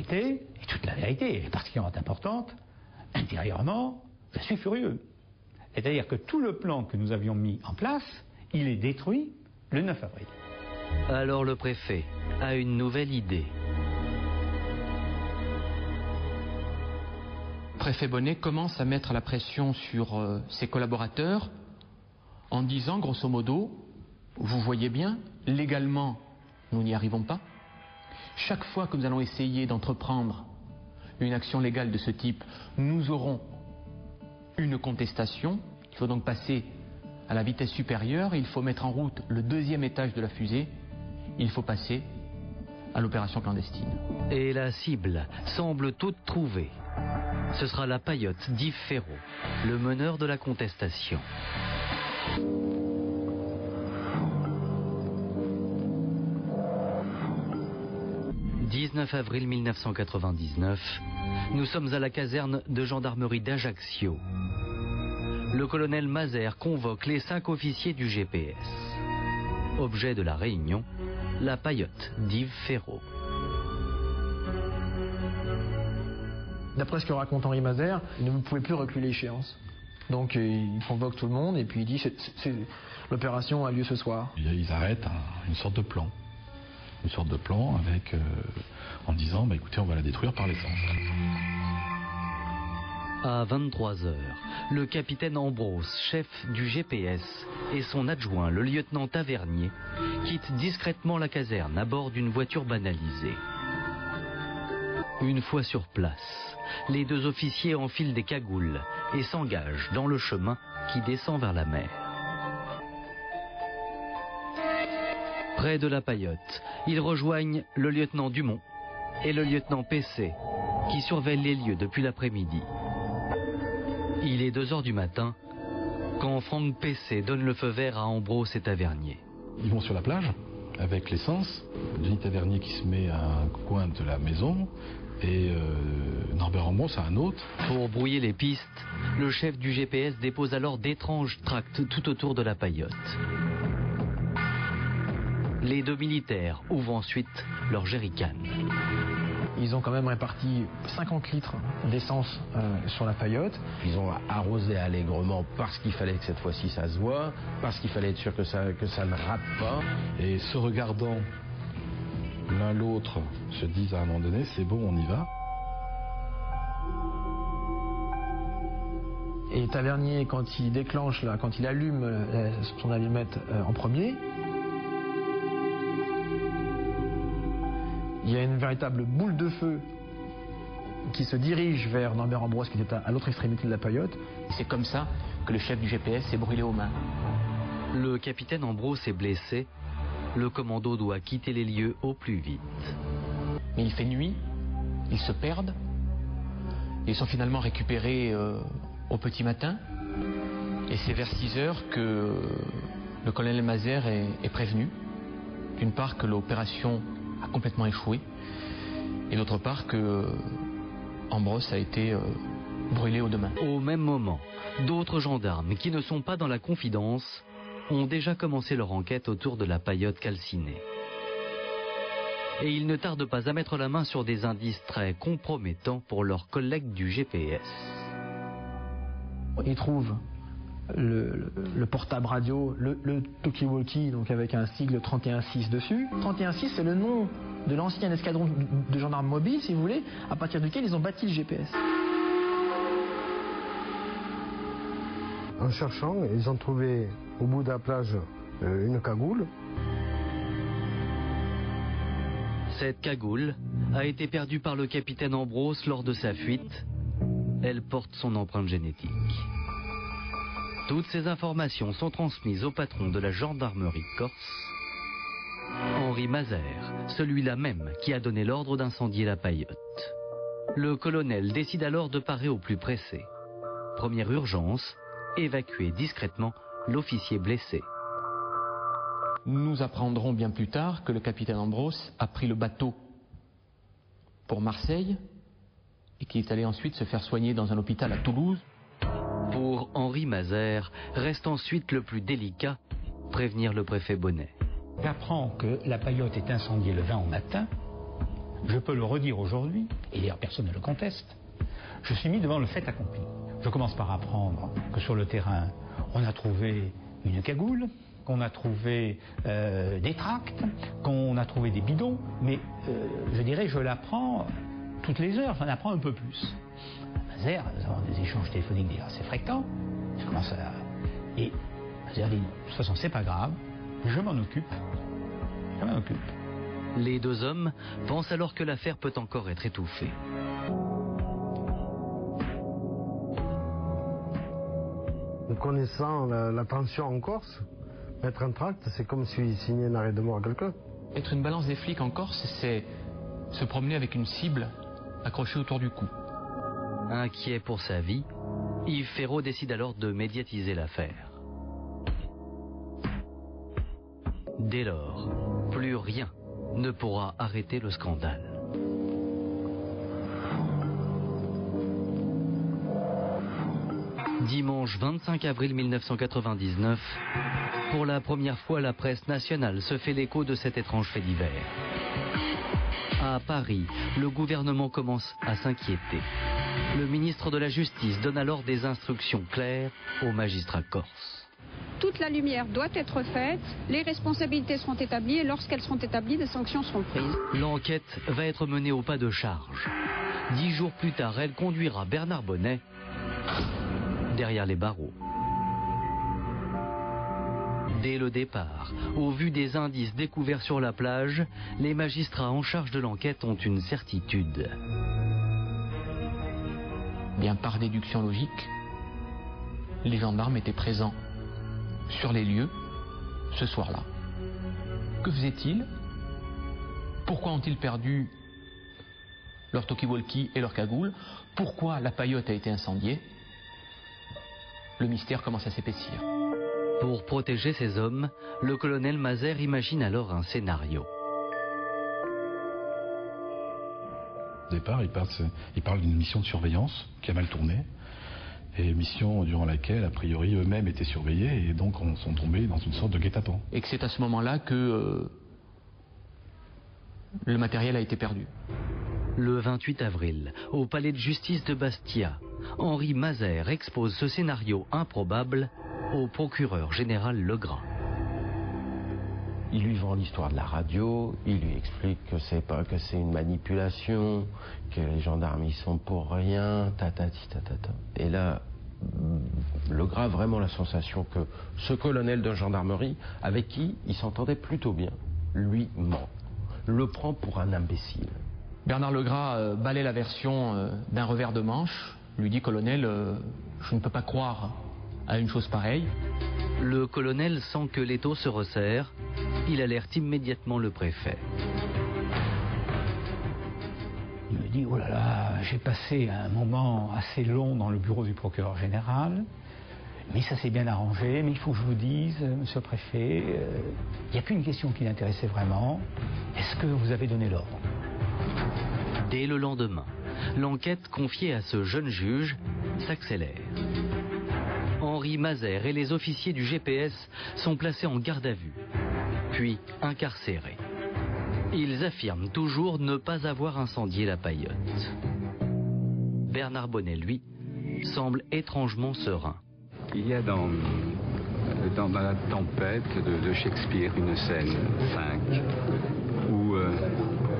vérité, et toute la vérité est particulièrement importante, intérieurement, je suis furieux. C'est-à-dire que tout le plan que nous avions mis en place, il est détruit le 9 avril. Alors le préfet a une nouvelle idée. Le préfet Bonnet commence à mettre la pression sur ses collaborateurs en disant grosso modo, vous voyez bien, légalement, nous n'y arrivons pas. Chaque fois que nous allons essayer d'entreprendre une action légale de ce type, nous aurons une contestation. Il faut donc passer à la vitesse supérieure. Il faut mettre en route le deuxième étage de la fusée. Il faut passer à l'opération clandestine. Et la cible semble toute trouvée. Ce sera la paillote d'Yves Ferraud, le meneur de la contestation. « 19 avril 1999, nous sommes à la caserne de gendarmerie d'Ajaccio. Le colonel Mazère convoque les 5 officiers du GPS. Objet de la réunion, la paillote d'Yves Ferraud. D'après ce que raconte Henri Mazère, il ne pouvait plus reculer l'échéance. Donc il convoque tout le monde et puis il dit l'opération a lieu ce soir. Ils arrêtent une sorte de plan. Une sorte de plan avec, en disant, bah, écoutez, on va la détruire par l'essence. À 23h, le capitaine Ambrose, chef du GPS, et son adjoint, le lieutenant Tavernier, quittent discrètement la caserne à bord d'une voiture banalisée. Une fois sur place, les 2 officiers enfilent des cagoules et s'engagent dans le chemin qui descend vers la mer. Près de la paillote, ils rejoignent le lieutenant Dumont et le lieutenant Pessé, qui surveillent les lieux depuis l'après-midi. Il est 2h du matin quand Franck Pessé donne le feu vert à Ambrose et Tavernier. Ils vont sur la plage avec l'essence. Denis Tavernier qui se met à un coin de la maison et Norbert Ambrose à un autre. Pour brouiller les pistes, le chef du GPS dépose alors d'étranges tracts tout autour de la paillote. Les 2 militaires ouvrent ensuite leur jerrycan. Ils ont quand même réparti 50 litres d'essence sur la paillote. Ils ont arrosé allègrement parce qu'il fallait que cette fois-ci ça se voit, parce qu'il fallait être sûr que ça ne rate pas. Et se regardant l'un l'autre, se disent à un moment donné, c'est bon, on y va. Et Tavernier, quand il déclenche, quand il allume son allumette en premier, il y a une véritable boule de feu qui se dirige vers Norbert Ambrose qui était à l'autre extrémité de la paillote. C'est comme ça que le chef du GPS s'est brûlé aux mains. Le capitaine Ambrose est blessé. Le commando doit quitter les lieux au plus vite. Mais il fait nuit, ils se perdent. Ils sont finalement récupérés au petit matin. Et c'est vers 6h que le colonel Mazère est prévenu. D'une part que l'opération a complètement échoué, et d'autre part que Ambrose a été brûlé aux 2 mains. Au même moment, d'autres gendarmes qui ne sont pas dans la confidence ont déjà commencé leur enquête autour de la paillote calcinée. Et ils ne tardent pas à mettre la main sur des indices très compromettants pour leurs collègues du GPS. Ils trouvent le portable radio, le talkie-walkie, donc avec un sigle 31-6 dessus. 31-6, c'est le nom de l'ancien escadron de gendarmes mobiles, si vous voulez, à partir duquel ils ont bâti le GPS. En cherchant, ils ont trouvé au bout de la plage une cagoule. Cette cagoule a été perdue par le capitaine Ambrose lors de sa fuite. Elle porte son empreinte génétique. Toutes ces informations sont transmises au patron de la gendarmerie corse, Henri Mazère, celui-là même qui a donné l'ordre d'incendier la paillote. Le colonel décide alors de parer au plus pressé. Première urgence, évacuer discrètement l'officier blessé. Nous apprendrons bien plus tard que le capitaine Ambrose a pris le bateau pour Marseille et qu'il est allé ensuite se faire soigner dans un hôpital à Toulouse. Pour Henri Mazère, reste ensuite le plus délicat, prévenir le préfet Bonnet. J'apprends que la paillote est incendiée le 20 au matin. je peux le redire aujourd'hui, et d'ailleurs personne ne le conteste, je suis mis devant le fait accompli. Je commence par apprendre que sur le terrain, on a trouvé une cagoule, qu'on a trouvé des tracts, qu'on a trouvé des bidons, mais je dirais je l'apprends toutes les heures, j'en apprends un peu plus. Mazère, nous avons des échanges téléphoniques assez fréquents, je commence à... Et Mazère dit, de toute façon c'est pas grave, je m'en occupe. Les deux hommes pensent alors que l'affaire peut encore être étouffée. Connaissant la tension en Corse, mettre un tract, c'est comme si signer un arrêt de mort à quelqu'un. Être une balance des flics en Corse, c'est se promener avec une cible accrochée autour du cou. Inquiet pour sa vie, Yves Ferraud décide alors de médiatiser l'affaire. Dès lors, plus rien ne pourra arrêter le scandale. Dimanche 25 avril 1999, pour la première fois, la presse nationale se fait l'écho de cet étrange fait divers. À Paris, le gouvernement commence à s'inquiéter. Le ministre de la Justice donne alors des instructions claires aux magistrats corses. Toute la lumière doit être faite, les responsabilités seront établies et lorsqu'elles seront établies, des sanctions seront prises. L'enquête va être menée au pas de charge. 10 jours plus tard, elle conduira Bernard Bonnet derrière les barreaux. Dès le départ, au vu des indices découverts sur la plage, les magistrats en charge de l'enquête ont une certitude. Bien par déduction logique, les gendarmes étaient présents sur les lieux ce soir-là. Que faisaient-ils? Pourquoi ont-ils perdu leur talkie-walkie et leur cagoule? Pourquoi la paillote a été incendiée? Le mystère commence à s'épaissir. Pour protéger ces hommes, le colonel Mazère imagine alors un scénario. Au départ, il parle d'une mission de surveillance qui a mal tourné, et mission durant laquelle, a priori, eux-mêmes étaient surveillés et donc sont tombés dans une sorte de guet-apens. Et que c'est à ce moment-là que le matériel a été perdu. Le 28 avril, au palais de justice de Bastia, Henri Mazère expose ce scénario improbable au procureur général Legras. Il lui vend l'histoire de la radio, il lui explique que c'est une manipulation, que les gendarmes y sont pour rien, tatati tatata. Et là, Legras a vraiment la sensation que ce colonel de gendarmerie, avec qui il s'entendait plutôt bien, lui ment, le prend pour un imbécile. Bernard Legras balaie la version d'un revers de manche, lui dit: colonel, je ne peux pas croire à une chose pareille. Le colonel sent que l'étau se resserre, il alerte immédiatement le préfet. Il me dit: oh là là, j'ai passé un moment assez long dans le bureau du procureur général, mais ça s'est bien arrangé, mais il faut que je vous dise, monsieur le préfet, il n'y a qu'une question qui l'intéressait vraiment, est-ce que vous avez donné l'ordre? Dès le lendemain, l'enquête confiée à ce jeune juge s'accélère. Henri Mazère et les officiers du GPS sont placés en garde à vue, puis incarcérés. Ils affirment toujours ne pas avoir incendié la paillote. Bernard Bonnet, lui, semble étrangement serein. Il y a dans la tempête de Shakespeare une scène 5 où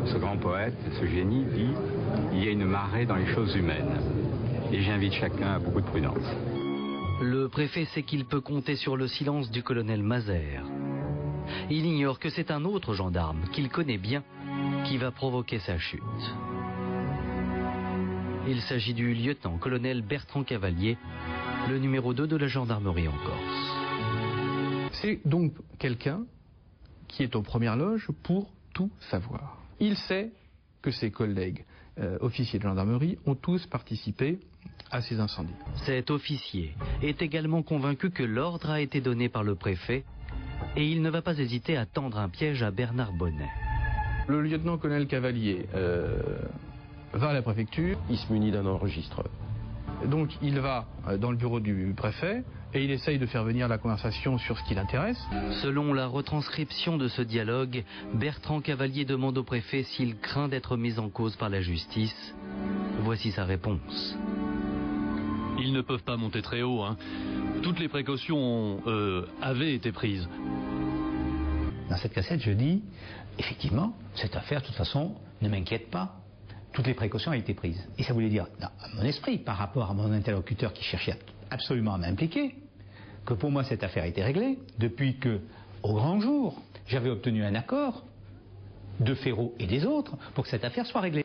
ce grand poète, ce génie dit: il y a une marée dans les choses humaines. Et j'invite chacun à beaucoup de prudence. Le préfet sait qu'il peut compter sur le silence du colonel Mazère. Il ignore que c'est un autre gendarme qu'il connaît bien qui va provoquer sa chute. Il s'agit du lieutenant-colonel Bertrand Cavalier, le numéro 2 de la gendarmerie en Corse. C'est donc quelqu'un qui est aux premières loges pour tout savoir. Il sait que ses collègues officiers de gendarmerie ont tous participé à ces incendies. Cet officier est également convaincu que l'ordre a été donné par le préfet et il ne va pas hésiter à tendre un piège à Bernard Bonnet. Le lieutenant-colonel Cavalier va à la préfecture. Il se munit d'un enregistreur. Donc il va dans le bureau du préfet et il essaye de faire venir la conversation sur ce qui l'intéresse. Selon la retranscription de ce dialogue, Bertrand Cavalier demande au préfet s'il craint d'être mis en cause par la justice. Voici sa réponse. Ils ne peuvent pas monter très haut, hein. Toutes les précautions avaient été prises. Dans cette cassette, je dis, effectivement, cette affaire, de toute façon, ne m'inquiète pas. Toutes les précautions ont été prises. Et ça voulait dire, dans mon esprit, par rapport à mon interlocuteur qui cherchait absolument à m'impliquer, que pour moi cette affaire était réglée, depuis que, au grand jour, j'avais obtenu un accord de Ferraud et des autres pour que cette affaire soit réglée.